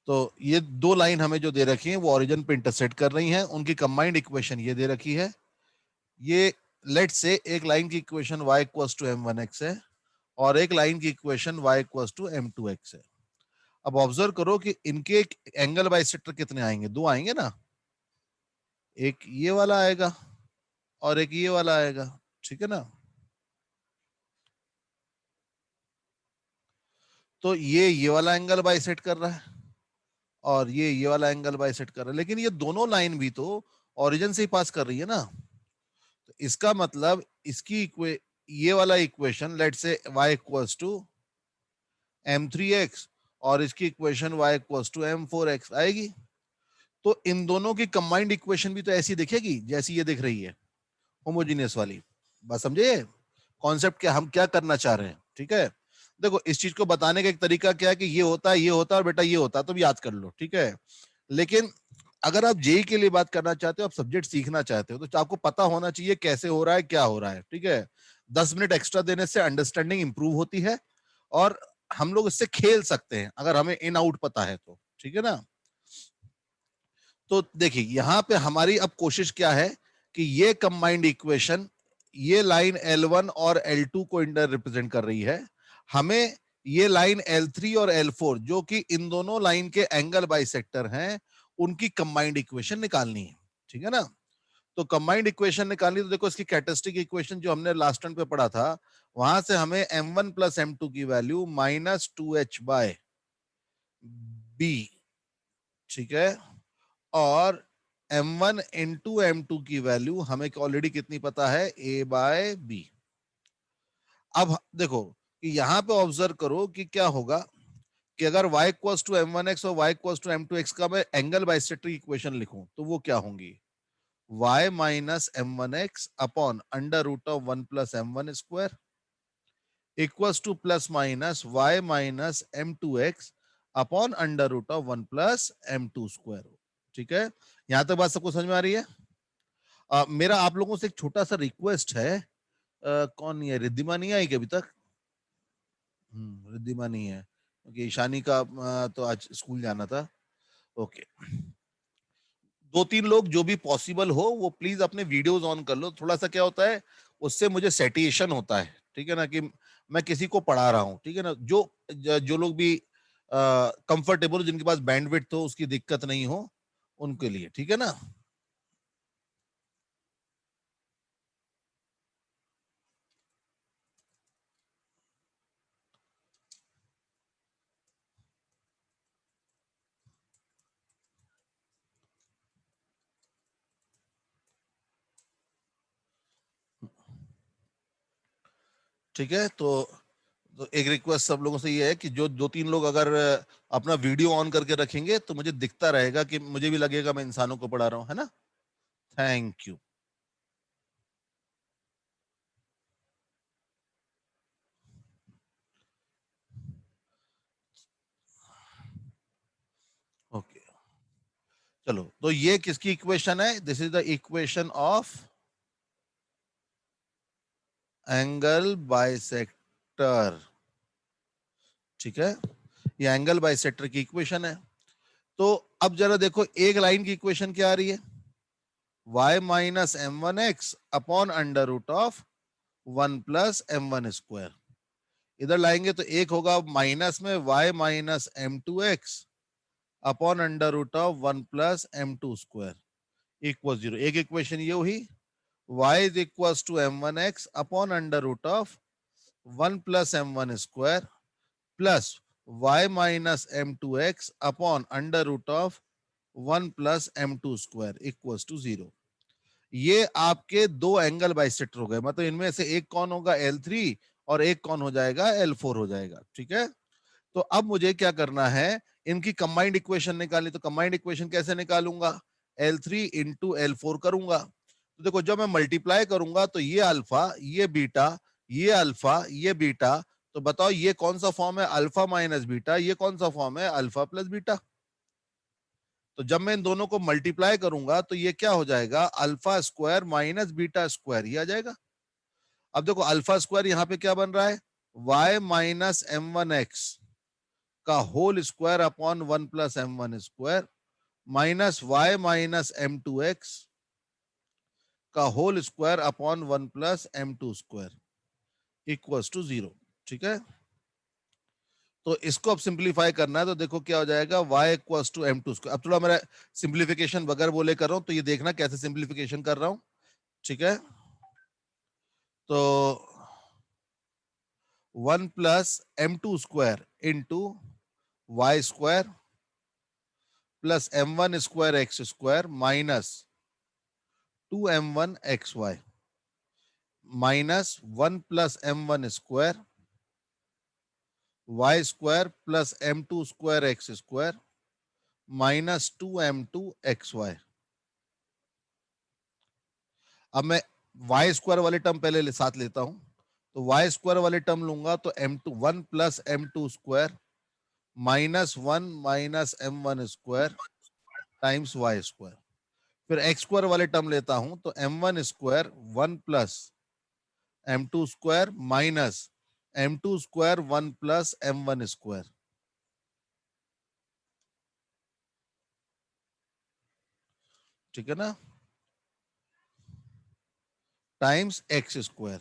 तो ये दो लाइन हमें जो दे रखी है वो ओरिजिन पे इंटरसेक्ट कर रही हैं, उनकी कंबाइंड इक्वेशन ये दे रखी है। ये लेट्स से एक लाइन की equation y equals to m1x है और एक लाइन की equation y equals to m2x है। अब ऑब्जर्व करो कि इनके एंगल बाइसेक्टर कितने आएंगे, दो आएंगे ना, एक ये वाला आएगा और एक ये वाला आएगा, ठीक है ना। तो ये वाला एंगल बाइसेक्ट कर रहा है और ये वाला एंगल बाइसेक्ट कर रहा है, लेकिन ये दोनों लाइन भी तो ओरिजिन से ही पास कर रही है ना। तो इसका मतलब इसकी ये वाला इक्वेशन लेट से y इक्वल्स टू m3x और इसकी equation y equals to m4x आएगी। तो इन दोनों की कंबाइंड इक्वेशन भी तो ऐसी दिखेगी जैसी ये दिख रही है, होमोजीनियस वाली। बस समझे कॉन्सेप्ट क्या हम क्या करना चाह रहे हैं, ठीक है। देखो इस चीज को बताने का एक तरीका क्या है कि ये होता है, ये होता है और बेटा ये होता है, तो भी याद कर लो, ठीक है। लेकिन अगर आप जेई के लिए बात करना चाहते हो, आप सब्जेक्ट सीखना चाहते हो, तो आपको पता होना चाहिए कैसे हो रहा है, क्या हो रहा है, ठीक है। 10 मिनट एक्स्ट्रा देने से अंडरस्टैंडिंग इंप्रूव होती है और हम लोग इससे खेल सकते हैं अगर हमें इन आउट पता है तो, ठीक है ना। तो देखिए यहां पे हमारी अब कोशिश क्या है कि ये कंबाइंड इक्वेशन ये लाइन L1 और L2 को इंटर रिप्रेजेंट कर रही है। हमें ये लाइन L3 और L4 जो कि इन दोनों लाइन के एंगल बाइसेक्टर हैं, उनकी कंबाइंड इक्वेशन निकालनी है, ठीक है ना। तो कंबाइंड इक्वेशन निकालनी, तो देखो इसकी कैरेक्टरिस्टिक इक्वेशन जो हमने लास्ट टर्म पे पढ़ा था, वहां से हमें m1 प्लस m2 की वैल्यू -2h बाय b, ठीक है, और m1 इंटू m2 की वैल्यू हमें ऑलरेडी कितनी पता है, a बाय b। अब देखो कि यहां पे ऑब्जर्व करो कि क्या होगा कि अगर y इक्वल्स टू m1x और y इक्वल्स टू m2x का मैं एंगल बाइसेक्टर इक्वेशन लिखूं तो वो क्या होंगी, y minus m1x upon under root of 1 plus m1 square equals to plus minus y minus m2x upon under root of 1 plus m2 square. ठीक है, यहां तक बात सबको समझ में आ रही है। मेरा आप लोगों से एक छोटा सा रिक्वेस्ट है, कौन नहीं है, रिद्धिमा नहीं आई क्या अभी तक? रिद्धिमा नहीं है क्योंकि ईशानी का तो आज स्कूल जाना था। ओके, दो तीन लोग जो भी पॉसिबल हो वो प्लीज अपने वीडियोस ऑन कर लो। थोड़ा सा क्या होता है उससे मुझे सेटिएशन होता है, ठीक है ना, कि मैं किसी को पढ़ा रहा हूँ, ठीक है ना। जो लोग भी कंफर्टेबल हो, जिनके पास बैंडविड्थ हो, उसकी दिक्कत नहीं हो, उनके लिए, ठीक है ना। ठीक है, तो एक रिक्वेस्ट सब लोगों से ये है कि जो दो तीन लोग अगर अपना वीडियो ऑन करके रखेंगे तो मुझे दिखता रहेगा, कि मुझे भी लगेगा मैं इंसानों को पढ़ा रहा हूं, है ना। Thank you. ओके, चलो, तो ये किसकी इक्वेशन है, this is the equation of angle bisector, ठीक है। ये एंगल बाइसेक्टर की इक्वेशन है। तो अब जरा देखो एक लाइन की इक्वेशन क्या आ रही है, y minus m1x upon under root of 1 plus m1 square. इधर लाएंगे तो एक होगा माइनस में y minus m2x upon under root of 1 plus m2 square equal 0। एक इक्वेशन ये हुई, y is equal to m1x upon under root of 1 plus m1 square plus y minus m2x upon under root of 1 plus m2 square equals to 0। ये आपके दो angle bisector हो गए, मतलब इनमें से एक कौन होगा, L3, और एक कौन हो जाएगा, L4 हो जाएगा, ठीक है। तो अब मुझे क्या करना है, इनकी कंबाइंड इक्वेशन निकालनी। तो कंबाइंड इक्वेशन कैसे निकालूंगा, L3 इंटू L4 करूंगा। तो देखो जब मैं मल्टीप्लाई करूंगा तो ये अल्फा, ये बीटा, ये अल्फा, ये बीटा, तो बताओ ये कौन सा फॉर्म है, अल्फा माइनस बीटा, ये कौन सा फॉर्म है, अल्फा प्लस बीटा। तो जब मैं इन दोनों को मल्टीप्लाई करूंगा तो ये क्या हो जाएगा, alpha square minus beta square, ये आ जाएगा। अब देखो अल्फा स्क्वायर यहां पे क्या बन रहा है, y माइनस m1x का whole square upon 1 plus m1 square minus y minus m2x का whole square upon 1 plus m2 square equals to 0। ठीक है, तो इसको अब सिंप्लीफाई करना है, तो देखो क्या हो जाएगा, y equals to m2 square. अब थोड़ा मेरा सिंप्लीफिकेशन बगैर बोले कर रहा हूं, तो ये देखना कैसे सिंप्लीफिकेशन कर रहा हूं। ठीक है, तो 1 plus m2 square into y square plus m1 square x square minus 2m1 xy minus 1 plus m1 square y square plus m2 square x square minus 2m2 xy। अब मैं वाई स्क्वायर वाले term पहले साथ लेता हूं, तो Y square वाले term लूंगा तो m2 1 plus m2 square minus 1 minus m1 square times y square. फिर एक्स स्क्वायर वाले टर्म लेता हूं तो m1 square 1 plus m2 square minus m2 square 1 plus m1 square. ठीक है ना, टाइम्स एक्स स्क्वायर।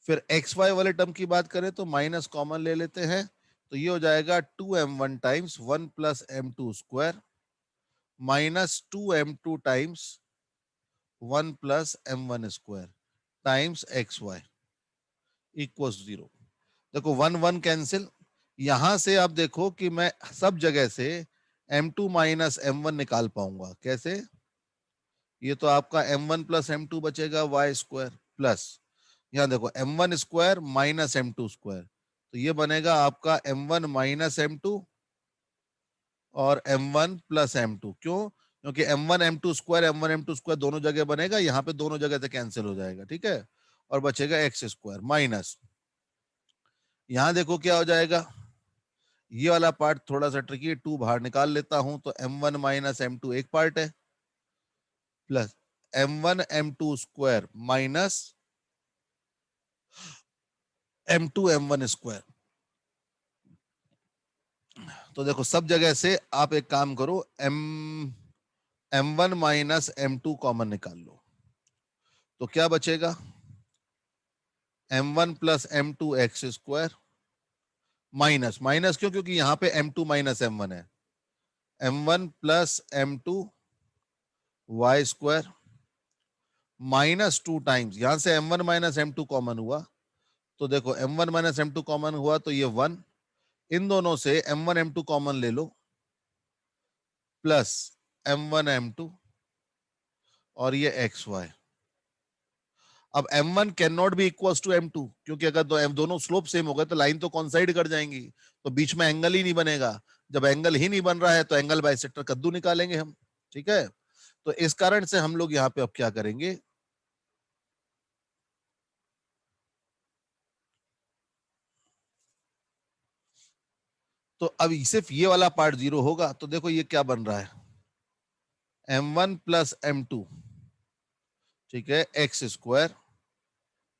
फिर एक्स वाई वाले टर्म की बात करें तो माइनस कॉमन ले लेते हैं, तो ये हो जाएगा 2m1 times 1 plus m2 square minus 2m2 times 1 plus m1 square times x y equals 0। देखो 1 1 कैंसिल, यहां से आप देखो कि मैं सब जगह से m2 माइनस m1 निकाल पाऊंगा। कैसे, ये तो आपका m1 प्लस m2 बचेगा वाई स्क्वायर प्लस यहाँ देखो m1 square minus m2 square, तो ये बनेगा आपका m1 माइनस m2 और m1 प्लस m2। क्यों, क्योंकि m1 m2 square m1 m2 square दोनों जगह बनेगा, यहाँ पे दोनों जगह से कैंसिल हो जाएगा। ठीक है, और बचेगा एक्स स्क्वायर माइनस, यहाँ देखो क्या हो जाएगा, ये वाला पार्ट थोड़ा सा ट्रिकी है, 2 बाहर निकाल लेता हूं तो m1 माइनस m2 एक पार्ट है plus m1 m2 square minus m2 m1 square. तो देखो सब जगह से आप एक काम करो, m1 माइनस m2 कॉमन निकाल लो, तो क्या बचेगा m1 plus m2 x square minus minus क्यों, क्योंकि यहां पे m2 माइनस m1 है, m1 plus m2 y square minus 2 times, यहां से m1 माइनस m2 कॉमन हुआ, तो देखो m1 माइनस m2 कॉमन हुआ तो ये 1, इन दोनों से m1 m2 कॉमन ले लो प्लस m1 m2 और ये एक्स वाई। अब m1 can not be equals to m2, क्योंकि अगर दोनों स्लोप सेम हो गए तो लाइन तो कॉन्साइड कर जाएंगी, तो बीच में एंगल ही नहीं बनेगा। जब एंगल ही नहीं बन रहा है तो एंगल बाइसेक्टर कद्दू निकालेंगे हम। ठीक है, तो इस कारण से हम लोग यहाँ पे अब क्या करेंगे, तो अब सिर्फ ये वाला पार्ट 0 होगा, तो देखो ये क्या बन रहा है, m1 प्लस m2, ठीक है, x square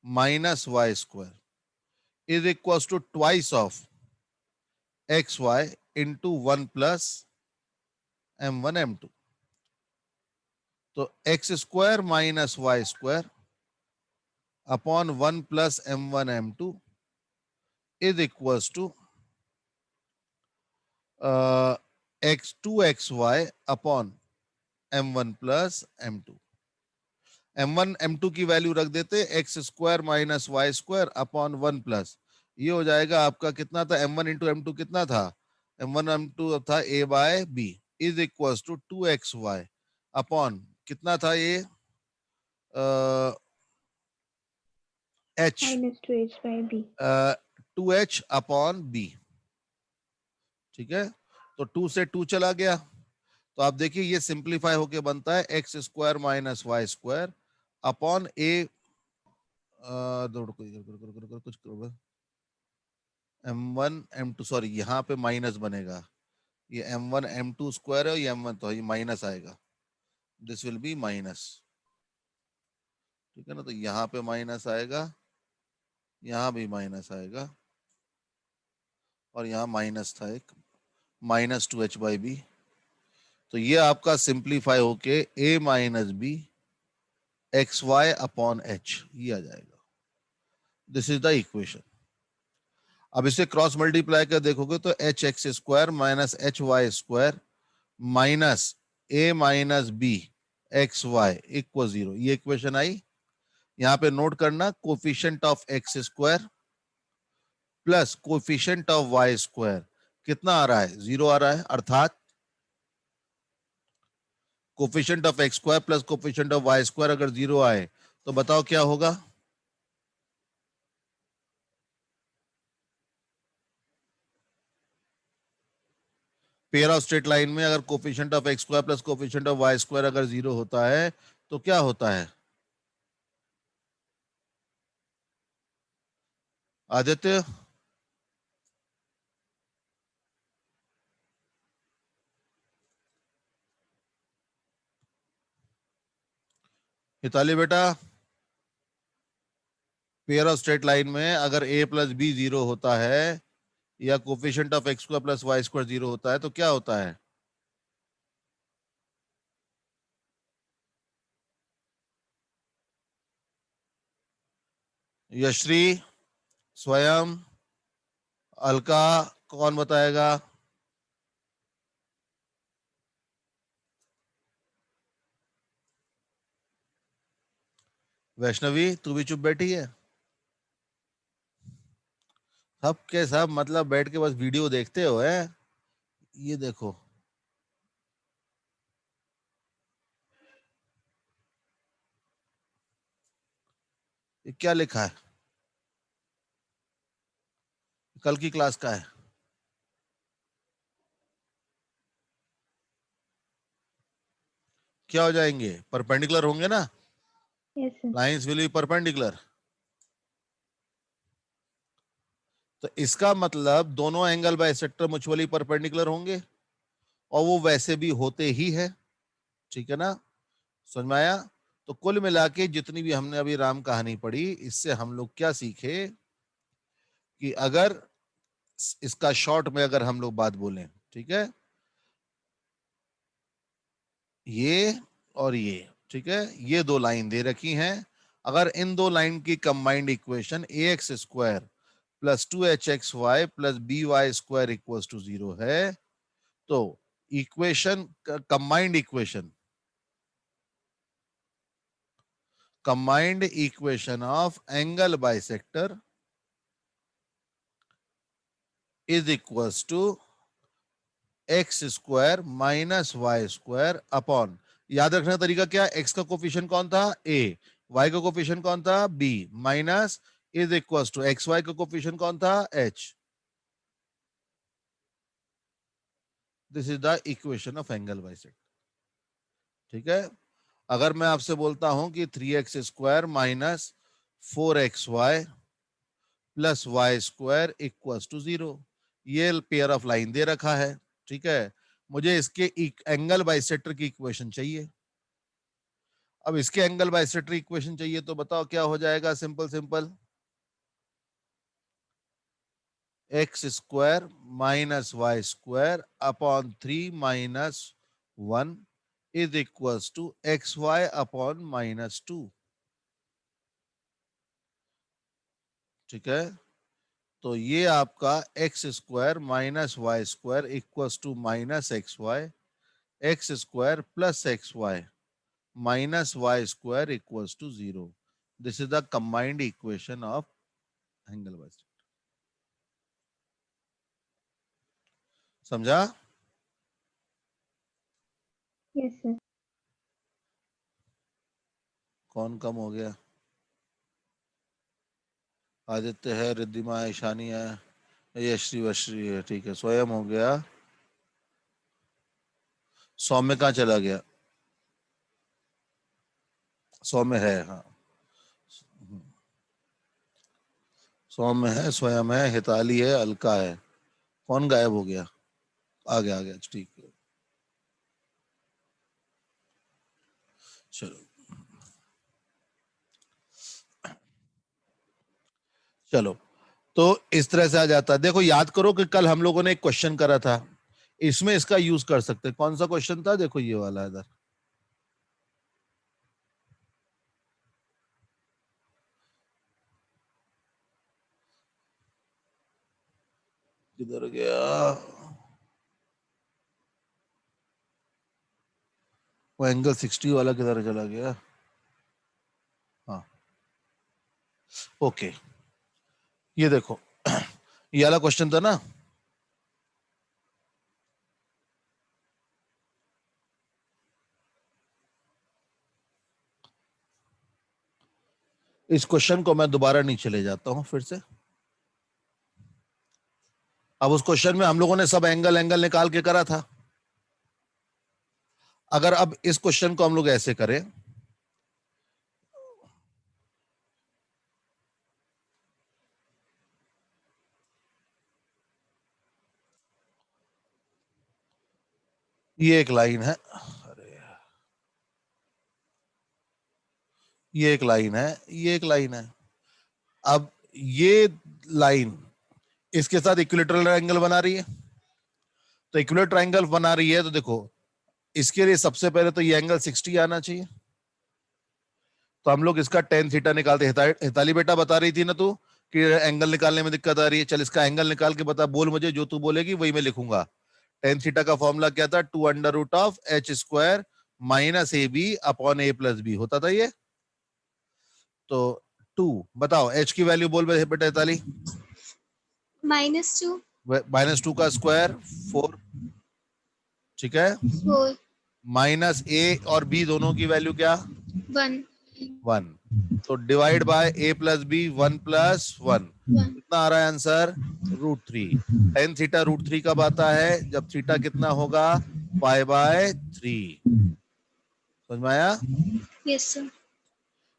minus y square is equal to twice of x y into 1 plus m1 m2। तो x square minus y square upon 1 plus m1 m2 is equal to x2xy upon m1 plus m2। m1 m2 की value रख देते, x square minus y square upon 1 plus, ये हो जाएगा आपका कितना था, m1 इंटू m2 कितना था, m1 m2 था a by b is equal to 2xy upon कितना था ये h minus 2h by b. 2h upon b। ठीक है, तो 2 से 2 चला गया, तो आप देखिए ये सिंप्लीफाई होके बनता है x square minus y square upon a, कुछ करो, m1 m2 सॉरी यहाँ पे माइनस बनेगा, ये m1 m2 स्क्वायर है, ये m1 तो ये माइनस आएगा, दिस विल बी माइनस। ठीक है ना, तो यहाँ पे माइनस आएगा, यहाँ भी माइनस आएगा, और यहाँ माइनस था एक, -2h/b। तो ये आपका सिंप्लीफाई होके a - b xy/h ये आ जाएगा। This is the equation. अब इसे क्रॉस मल्टीप्लाई कर देखोगे तो hx² - hy² minus a - b xy equal 0, ये इक्वेशन आई। यहां पे नोट करना, coefficient of x² plus coefficient of y² कितना आ रहा है? 0 आ रहा है। अर्थात coefficient of x² plus coefficient of y² अगर 0 आए तो बताओ क्या होगा? पेयर ऑफ स्ट्रेट लाइन में अगर coefficient of x² plus coefficient of y² अगर 0 होता है तो क्या होता है? आदित्य, हिताली बेटा, पेयर ऑफ स्ट्रेट लाइन में अगर a + b 0 होता है या coefficient of x² plus y² 0 होता है तो क्या होता है? यश्री, स्वयं, अलका, कौन बताएगा? वैष्णवी, तू भी चुप बैठी है? सब के सब मतलब बैठ के बस वीडियो देखते हो है? ये देखो, ये क्या लिखा है? कल की क्लास का है। क्या हो जाएंगे? परपेंडिकुलर होंगे ना? Yes, sir. Lines will be perpendicular. तो इसका मतलब दोनों एंगल बाइसेक्टर म्यूचुअली परपेंडिकुलर होंगे, और वो वैसे भी होते ही है। ठीक है ना? समझ में आया? तो कुल मिला के जितनी भी हमने अभी राम कहानी पढ़ी, इससे हम लोग क्या सीखे कि अगर इसका शॉर्ट में अगर हम लोग बात बोलें, ठीक है, ये और ये, ठीक है, ये दो लाइन दे रखी हैं। अगर इन दो लाइन की combined equation ax² plus 2hxy plus by² equals to 0 है, तो equation, combined equation of angle bisector is equals to x² - y² upon, याद रखने का तरीका क्या? x का कोफिशिएंट कौन था? a, y का कोफिशिएंट कौन था? b, minus is equals to xy का कोफिशिएंट कौन था? h। This is the equation of angle bisector. ठीक है? अगर मैं आपसे बोलता हूं कि 3x² minus 4xy plus y² equals to 0, ये पेयर ऑफ लाइन दे रखा है। ठीक है? मुझे इसके एंगल बाइसेक्टर की इक्वेशन चाहिए। अब इसके एंगल बाइसेक्टर इक्वेशन चाहिए तो बताओ क्या हो जाएगा? Simple simple, x² minus y² upon 3 minus 1 is equals to xy upon -2। ठीक है? तो ये आपका x² minus y² equals to -xy, x² plus xy minus y² equals to 0। This is the combined equation of angle bisector. समझा? Yes, sir. कौन कम हो गया? आदित्य है, रिद्धिमा, ईशानी है, यश्री वश्री है, ठीक है, स्वयं हो गया। सौम्य कहाँ चला गया? सौम्य है, हाँ, सौम्य है, स्वयं है, हिताली है, अलका है। कौन गायब हो गया? आ गया, आ गया, ठीक है। चलो चलो, तो इस तरह से आ जाता है। देखो याद करो कि कल हम लोगों ने एक क्वेश्चन करा था, इसमें इसका यूज कर सकते हैं। कौन सा क्वेश्चन था? देखो ये वाला इधर, किधर गया वो एंगल 60 वाला, किधर चला गया? हाँ ओके, ये देखो ये वाला क्वेश्चन था ना। इस क्वेश्चन को मैं दोबारा नीचे ले जाता हूं फिर से। अब उस क्वेश्चन में हम लोगों ने सब एंगल एंगल निकाल के करा था। अगर अब इस क्वेश्चन को हम लोग ऐसे करें, ये एक लाइन है, अरे ये एक लाइन है, ये एक लाइन है। अब ये लाइन इसके साथ इक्विलेटरल एंगल बना रही है, तो इक्विलेटरल एंगल बना रही है तो देखो इसके लिए सबसे पहले तो ये एंगल 60 आना चाहिए। तो हम लोग इसका टेन थीटा निकालते। हिताली बेटा बता रही थी ना तू कि एंगल निकालने में दिक्कत आ रही है, चल इसका एंगल निकाल के बता, बोल मुझे, जो तू बोलेगी वही मैं लिखूंगा। टेन थीटा का फॉर्मूला क्या था? 2√h² minus A B upon A plus B होता था ये। तो 2 बताओ h की वैल्यू बोल बेटा हिताली। -2 -2 का स्क्वायर 4, ठीक है। 4 माइनस ए और बी दोनों की वैल्यू क्या? 1 1। तो divide by a plus B 1 + 1, 1 कितना आ रहा है आंसर? √3। टेन थीटा √3 कब आता है? जब थीटा कितना होगा? π/3। समझ में आया? Yes sir.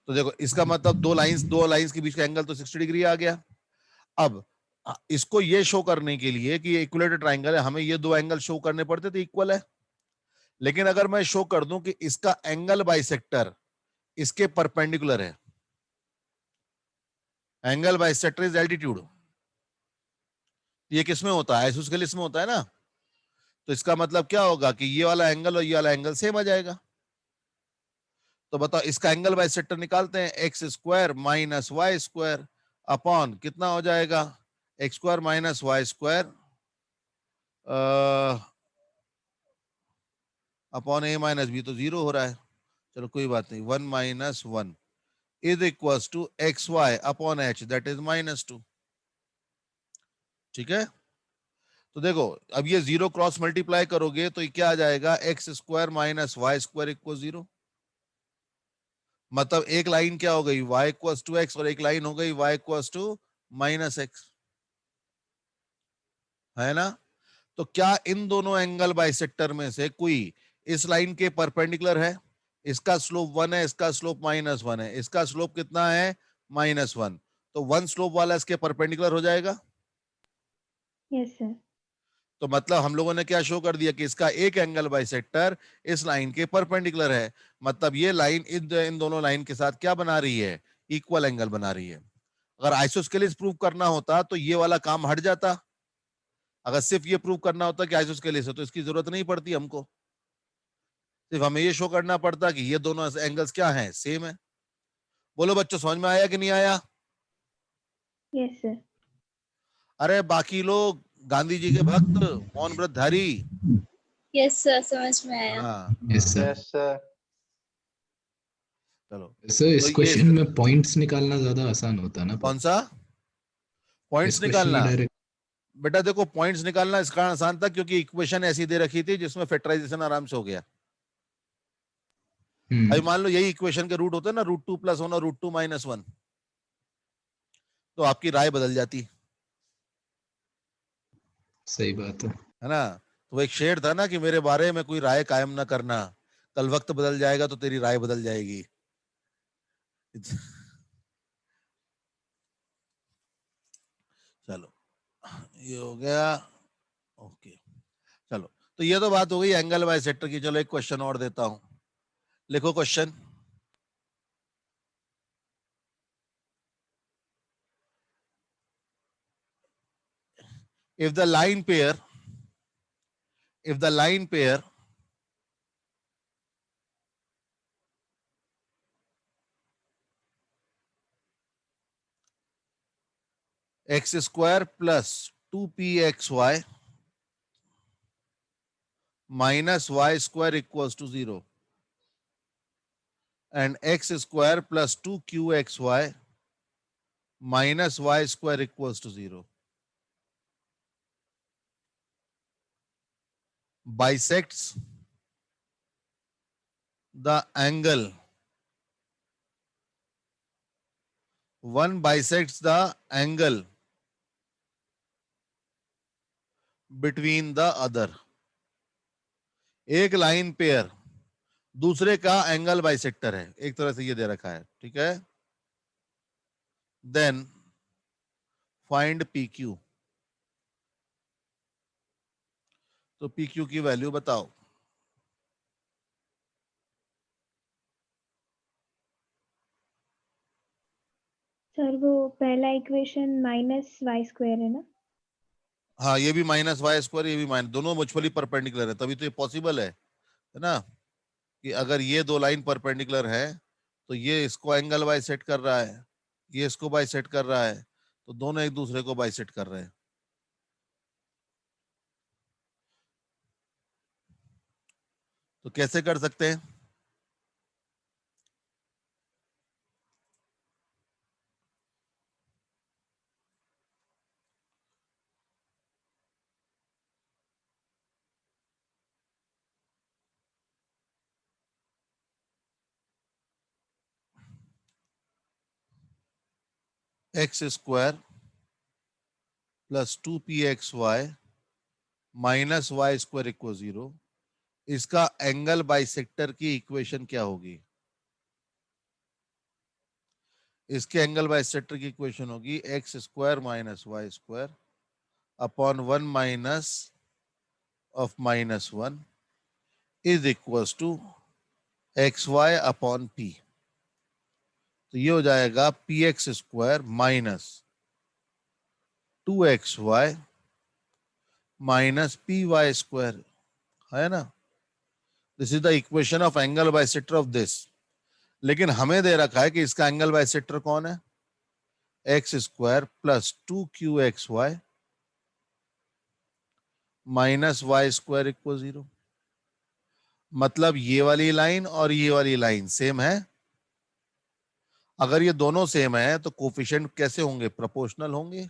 तो देखो इसका मतलब दो लाइंस के बीच का एंगल तो 60 डिग्री आ गया। अब इसको ये शो करने के लिए कि ये इक्विलेटरल ट्राइंगल है, हमें ये दो एंगल शो करने पड़ते थे इक्वल है। लेकिन अगर मैं शो कर दूं कि इसका एंगल बाइसेक्टर इसके परपेंडिकुलर है, एंगल बाइसेक्टर इज एल्टीट्यूड, ये किस में होता है? आइसोस्केलिस में होता है ना। तो इसका मतलब क्या होगा कि ये वाला एंगल और ये वाला एंगल सेम आ जाएगा। तो बताओ इसका एंगल बाइसेक्टर निकालते हैं, x² माइनस y² अपॉन कितना हो जाएगा? x² minus y² upon a minus b, तो 0 हो रहा है। चलो कोई बात नहीं, 1 - 1 is equals to xy upon h, that is -2। ठीक है। तो देखो अब ये 0 क्रॉस मल्टीप्लाई करोगे तो ये क्या आ जाएगा? x² minus y² equal 0। मतलब एक लाइन क्या हो गई? y इक्वल्स टू x, और एक लाइन हो गई y इक्वल्स टू -x, है ना। तो क्या इन दोनों एंगल बाइसेक्टर में से कोई इस लाइन के परपेंडिकुलर है? इसका स्लोप 1 है, इसका स्लोप -1 है, इसका स्लोप कितना है? -1। तो 1 स्लोप वाला इसके परपेंडिकुलर हो जाएगा। Yes, sir. तो मतलब हम लोगों ने क्या शो कर दिया कि इसका एक एंगल बाइसेक्टर इस लाइन के परपेंडिकुलर है। मतलब ये लाइन इन दोनों लाइन के साथ क्या बना रही है? इक्वल एंगल बना रही है। अगर आइसोस्केलिस प्रूव करना होता तो ये वाला काम हट जाता। अगर सिर्फ ये प्रूव करना होता कि आइसोस्केलिस है तो इसकी जरूरत नहीं पड़ती हमको। सिर्फ हमें ये शो करना पड़ता कि ये दोनों एंगल्स क्या हैं? सेम है। बोलो बच्चों, समझ में आया कि नहीं आया? Yes, sir. अरे बाकी लोग गांधी जी के भक्त, मौन व्रतधारी। यस सर, समझ में आया। हाँ यस सर। Yes sir. चलो सर इस तो क्वेश्चन ये में पॉइंट्स निकालना ज्यादा आसान होता है ना? कौन सा इस पॉइंट्स क्वेश्चन में निकालना? डायरेक्ट। बेटा देखो पॉइंट्स निकालना इस कारण आसान था क्योंकि इक्वेशन ऐसी दे रखी थी जिसमें फैक्टराइजेशन आराम से हो गया। अभी मान लो यही इक्वेशन के रूट होते हैं ना, √2 + 1 और √2 - 1, तो आपकी राय बदल जाती सही बात है। है ना। तो वो एक शेर था ना कि मेरे बारे में कोई राय कायम ना करना, कल वक्त बदल जाएगा तो तेरी राय बदल जाएगी। चलो ये हो गया, ओके। चलो तो ये तो बात हो गई एंगल बाइसेक्टर की। चलो एक क्वेश्चन और देता हूं, लिखो question. if the line pair x square plus 2pxy minus y square equals to 0 and x square plus 2qxy minus y square equals to 0 bisects the angle. One bisects the angle between the other. एक line pair दूसरे का angle bisector है, एक तरह से ये दे रखा है, ठीक है. Then find P Q. तो पी क्यू की वैल्यू बताओ. सर वो पहला इक्वेशन माइनस वाई स्क्वायर है ना? हाँ, ये भी माइनस वाई स्क्वायर, ये भी माइनस, दोनों म्यूचुअली परपेंडिकुलर है, तभी तो ये पॉसिबल है ना, कि अगर ये दो लाइन परपेंडिकुलर है तो ये इसको एंगल बाइसेट कर रहा है, ये इसको बाइसेट कर रहा है, तो दोनों एक दूसरे को बाइसेट कर रहे हैं. तो कैसे कर सकते हैं? X square plus 2pxy minus y square equal 0, इसका एंगल बाइसेक्टर की इक्वेशन क्या होगी? इसके एंगल बाइसेक्टर की इक्वेशन होगी x square minus y square upon 1 minus of minus 1 is equal to x y upon P. तो ये हो जाएगा P x square minus 2xy minus P y square, है ना. This is the equation of angle bisector of this. लेकिन हमें दे रखा है कि इसका एंगल बाइसेक्टर कौन है? X square plus 2qxy minus y square equal 0. मतलब ये वाली लाइन और ये वाली लाइन सेम है. अगर ये दोनों सेम है तो कोफिशिएंट कैसे होंगे? प्रोपोर्शनल होंगे.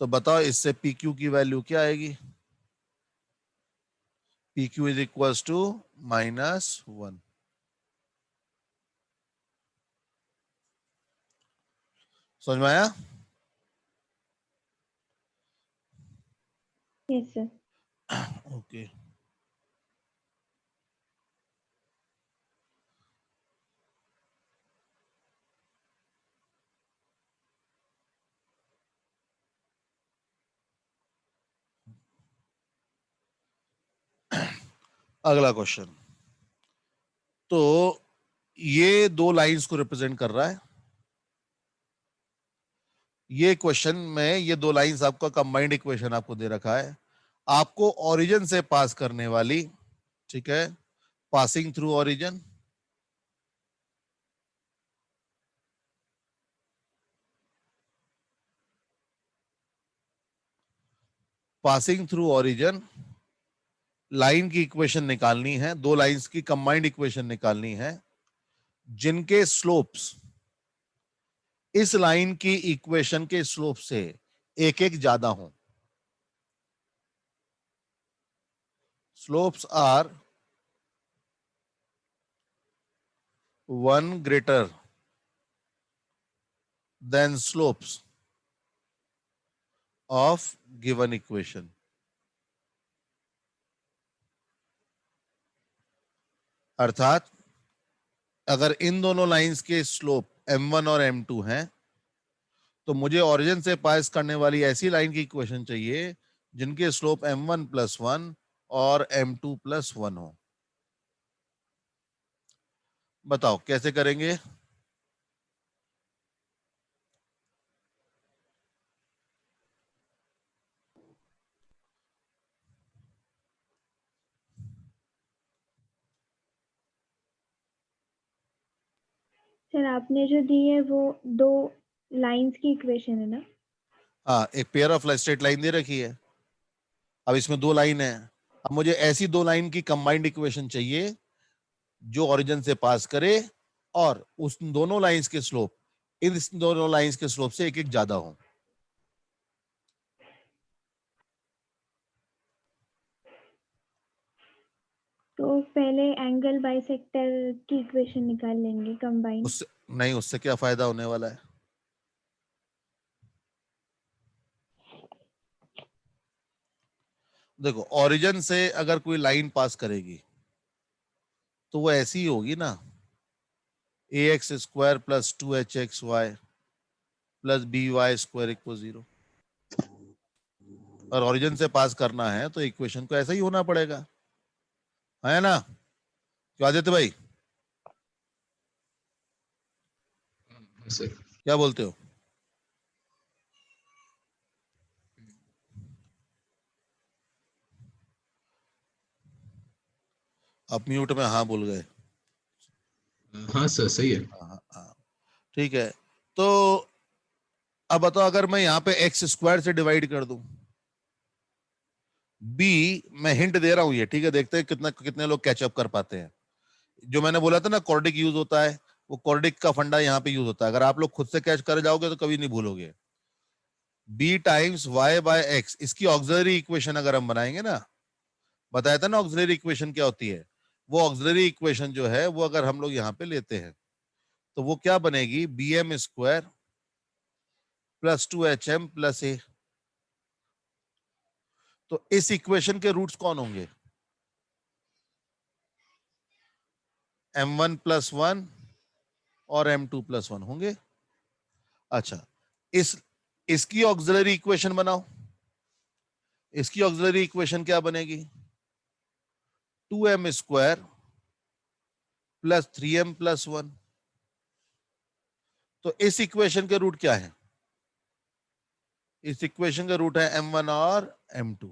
तो बताओ इससे पी क्यू की वैल्यू क्या आएगी? P Q is equal to -1. समझ में आया? Yes sir. ओके. अगला क्वेश्चन. तो ये दो लाइंस को रिप्रेजेंट कर रहा है. ये क्वेश्चन में ये दो लाइंस आपका कंबाइंड इक्वेशन आपको दे रखा है. आपको ओरिजिन से पास करने वाली, ठीक है, passing through origin, passing through origin line की इक्वेशन निकालनी है. दो लाइंस की कंबाइंड इक्वेशन निकालनी है जिनके स्लोप्स इस लाइन की इक्वेशन के स्लोप से एक एक ज्यादा हो. Slopes are 1 greater than slopes of given equation. अर्थात अगर इन दोनों लाइंस के स्लोप m1 और m2 हैं तो मुझे ओरिजिन से पास करने वाली ऐसी लाइन की इक्वेशन चाहिए जिनके स्लोप m1 + 1 और m2 + 1 हो. बताओ कैसे करेंगे? सर आपने जो दी है वो 2 लाइंस की इक्वेशन है ना? हाँ, एक पेयर ऑफ स्ट्रेट लाइन दे रखी है। अब इसमें 2 लाइन है। अब मुझे ऐसी 2 लाइन की कंबाइंड इक्वेशन चाहिए जो ओरिजिन से पास करे और उस दोनों लाइंस के स्लोप इन दोनों लाइंस के स्लोप से एक एक ज्यादा हो। तो पहले एंगल बाइसेक्टर की इक्वेशन निकाल लेंगे कंबाइन। उससे नहीं, उससे क्या फायदा होने वाला है? देखो, ओरिजिन से अगर कोई लाइन पास करेगी तो वो ऐसी ही होगी ना, ax² + 2hxy + by² = 0। और ओरिजिन से पास करना है तो इक्वेशन को ऐसा ही होना पड़ेगा, है ना? क्यों आदित्य भाई, हाँ सर। क्या बोलते हो? आप म्यूट में हाँ बोल गए। हाँ सर सही है। हाँ हाँ हाँ, ठीक है। तो अब बताओ, अगर मैं यहाँ पे x² से डिवाइड कर दूं, b, मैं हिंट दे रहा हूं ये, ठीक है, देखते हैं कितने लोग कैचअप कर पाते हैं। जो मैंने बोला था ना क्वाड्रिक यूज होता है, वो क्वाड्रिक का फंडा यहाँ पे यूज होता है। अगर आप लोग खुद से कैच कर जाओगे तो कभी नहीं भूलोगे। b टाइम्स y/x, इसकी ऑक्सिलरी इक्वेशन अगर हम बनाएंगे ना, बताया था ना ऑक्सिलरी इक्वेशन क्या होती है, वो ऑक्सिलरी इक्वेशन जो है वो अगर हम लोग यहाँ पे लेते हैं तो वो क्या बनेगी, bm² + 2hm + a। तो इस इक्वेशन के रूट्स कौन होंगे? m1 + 1 और m2 + 1 होंगे। अच्छा, इसकी ऑक्सिलरी इक्वेशन बनाओ। इसकी ऑक्सिलरी इक्वेशन क्या बनेगी? 2m² + 3m + 1। तो इस इक्वेशन के रूट क्या है? इस इक्वेशन का रूट है m1 और m2।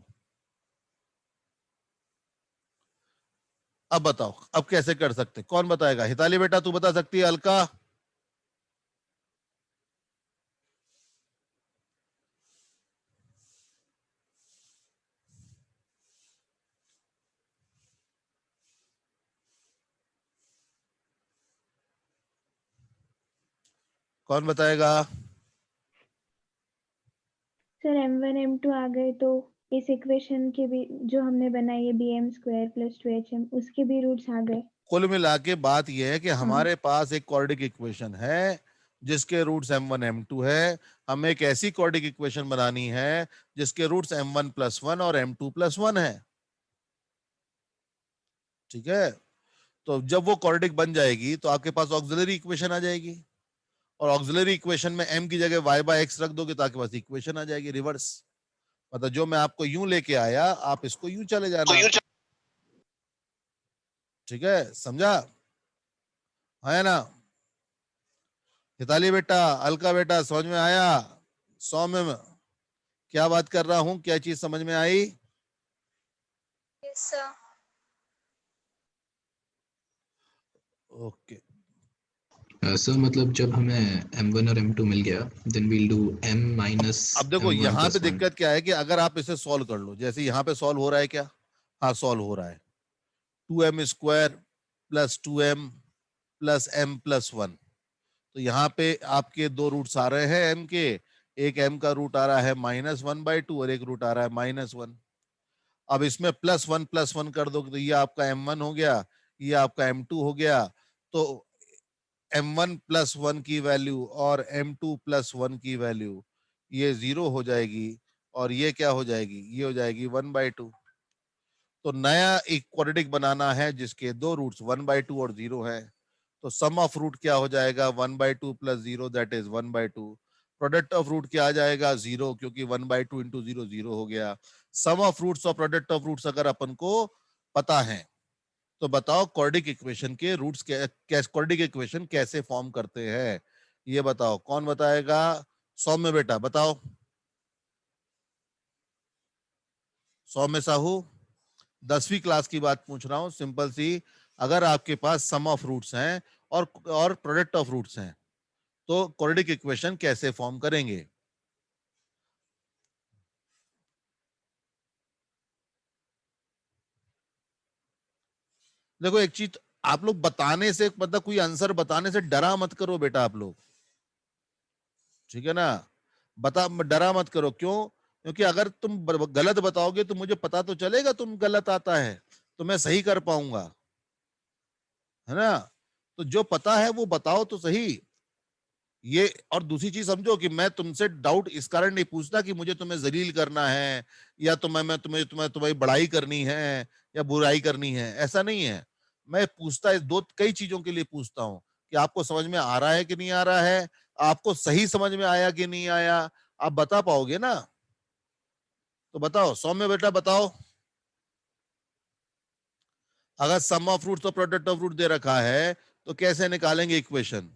अब बताओ, अब कैसे कर सकते, कौन बताएगा? हिताली बेटा तू बता सकती है, अलका? कौन बताएगा? सर m1 m2 आ गए तो इस इक्वेशन के भी जो हमने बनाई है bm² + 2hm उसके भी रूट्स आ गए। कुल मिला के बात यह है कि हाँ हमारे पास एक क्वाड्रिक इक्वेशन है जिसके रूट्स m1 m2 है। हमें एक ऐसी क्वाड्रिक इक्वेशन बनानी है जिसके रूट्स m1 + 1 और m2 + 1 है। ठीक है, तो जब वो क्वाड्रिक बन जाएगी तो आपके पास ऑक्सिलरी इक्वेशन आ जाएगी, और ऑक्सिलरी इक्वेशन में m की जगह y/x रख दोगे तो आपके पास इक्वेशन आ जाएगी रिवर्स। मतलब जो मैं आपको यूं लेके आया आप इसको यूं चले जाना। ठीक है, समझा? है ना? हिताली बेटा, अलका बेटा, समझ में आया? सौम्य में क्या बात कर रहा हूं, क्या चीज समझ में आई? Yes, sir. ओके। सर मतलब जब हमें m1 और m2 मिल गया देन वील डू m - अब देखो m1 यहाँ पे + 1। दिक्कत क्या है कि अगर आप इसे सॉल्व कर लो, जैसे यहाँ पे सॉल्व हो रहा है क्या? हाँ सॉल्व हो रहा है। 2m² + 2m + m + 1। तो यहाँ पे आपके 2 रूट्स आ रहे हैं m के। एक m का रूट आ रहा है -1/2 और एक रूट आ रहा है -1। अब इसमें +1 + 1 कर दो तो ये आपका m1 हो गया, ये आपका m2 हो गया। तो m1 + 1 की वैल्यू और m2 + 1 की वैल्यू ये 0 हो जाएगी, और ये क्या हो जाएगी, ये हो जाएगी 1/2। तो नया एक क्वाड्रेटिक बनाना है जिसके 2 रूट्स 1/2 और 0 है। तो सम ऑफ रूट क्या हो जाएगा, 1/2 + 0 that is 1/2। Product of root क्या आ जाएगा, 0, क्योंकि 1/2 × 0 0 हो गया। सम ऑफ रूट्स और प्रोडक्ट ऑफ रूट्स अगर अपन को पता है तो बताओ क्वाड्रेटिक इक्वेशन के रूट्स क्वाड्रेटिक इक्वेशन कैसे फॉर्म करते हैं, ये बताओ। कौन बताएगा? सौम्य बेटा बताओ। सौम्य साहू, 10वीं क्लास की बात पूछ रहा हूं, सिंपल सी। अगर आपके पास सम ऑफ रूट्स हैं और प्रोडक्ट ऑफ रूट्स हैं, तो क्वाड्रेटिक इक्वेशन कैसे फॉर्म करेंगे? देखो एक चीज, आप लोग बताने से, मतलब कोई आंसर बताने से डरा मत करो बेटा आप लोग, ठीक है ना? डरा मत करो। क्यों? क्योंकि अगर तुम गलत बताओगे तो मुझे पता तो चलेगा तुम गलत आता है, तो मैं सही कर पाऊंगा, है ना? तो जो पता है वो बताओ तो सही। ये, और दूसरी चीज समझो कि मैं तुमसे डाउट इस कारण नहीं पूछता कि मुझे तुम्हें जलील करना है, या मैं तुम्हारी बड़ाई करनी है या बुराई करनी है, ऐसा नहीं है। मैं पूछता इस कई चीजों के लिए पूछता हूँ कि आपको समझ में आ रहा है कि नहीं आ रहा है, आपको सही समझ में आया कि नहीं आया, आप बता पाओगे ना? तो बताओ सौम्य बेटा बताओ। अगर सम ऑफ रूट्स और प्रोडक्ट ऑफ रूट दे रखा है तो कैसे निकालेंगे इक्वेशन?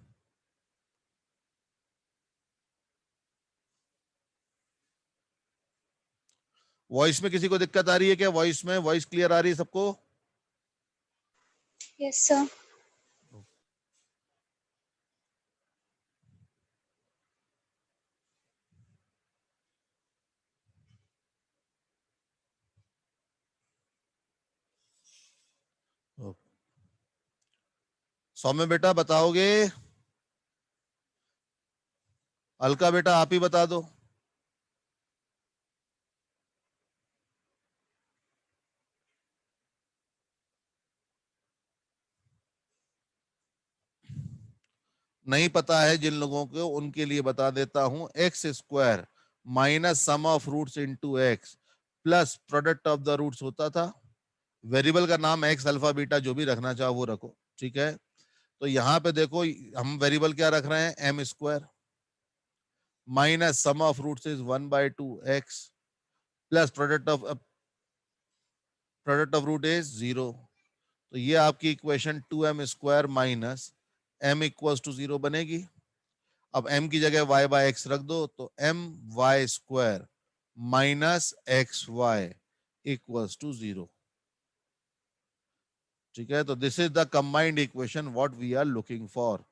वॉइस में किसी को दिक्कत आ रही है क्या? वॉइस में, वॉइस क्लियर आ रही है सबको? Yes, sir. सौम्य बेटा बताओगे? अलका बेटा आप ही बता दो। नहीं पता है जिन लोगों को, उनके लिए बता देता हूं। X square minus sum of roots into x plus product of the roots होता था। वेरिएबल का नाम एक्स अल्फा बीटा जो भी रखना चाहो वो रखो, ठीक है? तो यहाँ पे देखो हम वेरिएबल क्या रख रहे हैं, M square minus sum of roots is 1/2 x plus product of root is 0। तो ये आपकी equation 2m square minus m equals to 0 बनेगी। अब m की जगह y बाय x रख दो, तो m y square minus x y equals to 0। ठीक है, तो this is the combined equation what we are looking for.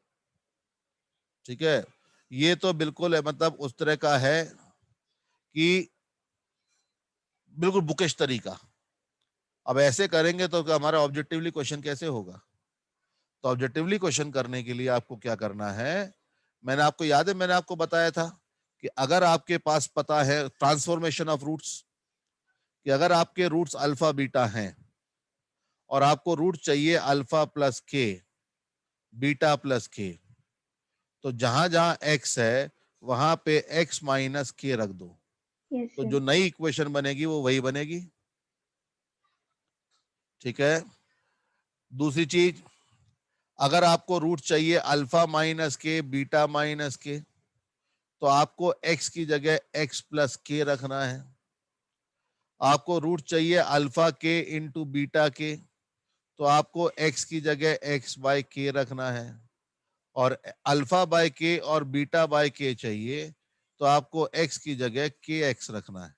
ठीक है, ये तो बिल्कुल है, मतलब उस तरह का है कि बिल्कुल बुकिश तरीका। अब ऐसे करेंगे तो हमारा ऑब्जेक्टिवली क्वेश्चन कैसे होगा? तो ऑब्जेक्टिवली क्वेश्चन करने के लिए आपको क्या करना है, मैंने आपको याद है, मैंने आपको बताया था कि अगर आपके पास पता है ट्रांसफॉर्मेशन ऑफ रूट्स, कि अगर आपके रूट्स अल्फा बीटा हैं और आपको रूट चाहिए अल्फा प्लस के, बीटा प्लस के, तो जहां जहां एक्स है वहां पे एक्स माइनस के रख दो। यस तो सर। जो नई इक्वेशन बनेगी वो वही बनेगी। ठीक है, दूसरी चीज, अगर आपको रूट चाहिए अल्फा माइनस के, बीटा माइनस के, तो आपको x की जगह x प्लस के रखना है। आपको रूट चाहिए अल्फा के इंटू बीटा के, तो आपको x की जगह x बाय के रखना है। और अल्फा बाय के और बीटा बाय के चाहिए, तो आपको x की जगह के एक्स रखना है।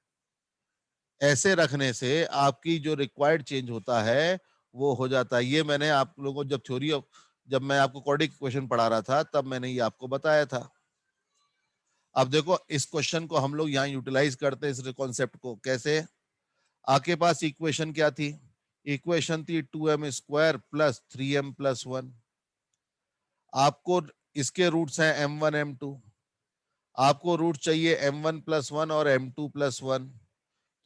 ऐसे रखने से आपकी जो रिक्वायर्ड चेंज होता है वो हो जाता है। ये मैंने आप लोगों को जब मैं आपको क्वाड्रेटिक इक्वेशन पढ़ा रहा था तब मैंने ये आपको बताया था। अब देखो इस क्वेश्चन को हम लोग यहाँ यूटिलाइज करते हैं, इस कॉन्सेप्ट को कैसे। आपके पास इक्वेशन क्या थी? इक्वेशन थी 2m square plus 3m plus 1। आपको इसके रूट्स हैं m1 m2, आपको रूट चाहिए m1 प्लस 1 और m2 प्लस 1।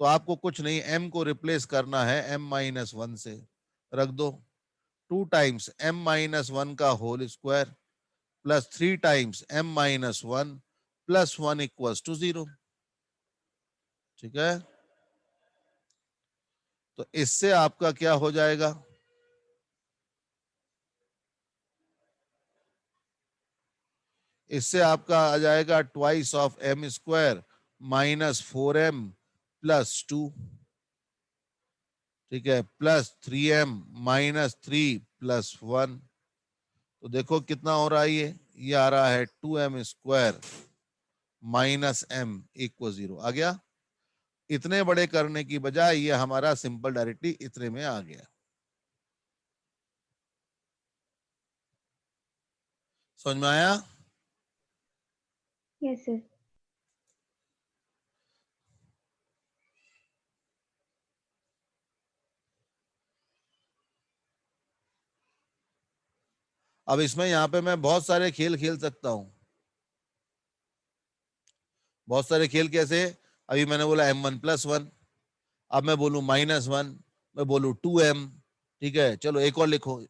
तो आपको कुछ नहीं, m को रिप्लेस करना है m माइनस 1 से, रख दो। 2 टाइम्स m माइनस 1 का whole square plus 3 times m minus 1 plus 1 equals to 0। ठीक है, तो इससे आपका क्या हो जाएगा? इससे आपका आ जाएगा twice of M square minus 4m plus 2। ठीक है, प्लस 3m माइनस 3 प्लस 1, तो देखो कितना हो रहा है, ये आ रहा है 2m square minus m equal 0। आ गया। इतने बड़े करने की बजाय ये हमारा सिंपल डायरेक्टली इतने में आ गया। समझ में आया? Yes sir. अब इसमें यहाँ पे मैं बहुत सारे खेल खेल सकता हूं। बहुत सारे खेल कैसे? अभी मैंने बोला m1 प्लस 1, अब मैं बोलूं -1, मैं बोलूं 2m। ठीक है, चलो एक और लिखो,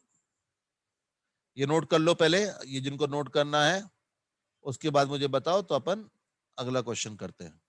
ये नोट कर लो पहले, ये जिनको नोट करना है उसके बाद मुझे बताओ, तो अपन अगला क्वेश्चन करते हैं।